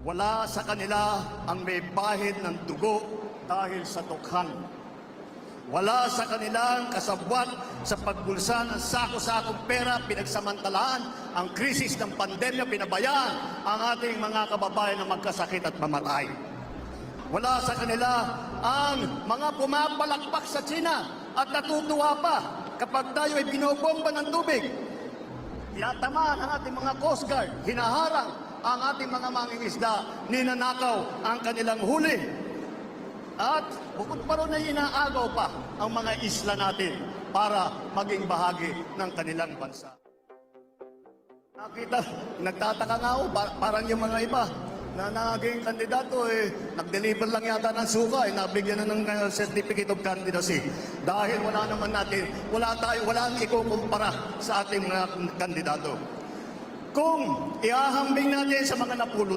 Wala sa kanila ang may bahid ng dugo dahil sa tukhan. Wala sa kanilang kasabwat sa pagbulsa ng sako-sakong pera, pinagsamantalaan ang krisis ng pandemya, pinabayaan ang ating mga kababayan na magkasakit at mamatay. Wala sa kanila ang mga pumapalakpak sa China at natutuwa pa kapag tayo ay binobomba ng tubig. Tinatamaan ang ating mga Coast Guard, hinaharang ang ating mga mangingisda, ninanakaw ang kanilang huli. At bukod pa ron ay inaagaw pa ang mga isla natin para maging bahagi ng kanilang bansa. Nakita, nagtataka nga ako, parang yung mga iba na naging kandidato, nag-deliver lang yata ng suka, nabigyan na ng certificate of candidacy. Dahil wala naman natin, wala ang ikukumpara sa ating mga kandidato. Kung ihahambing natin sa mga napulot,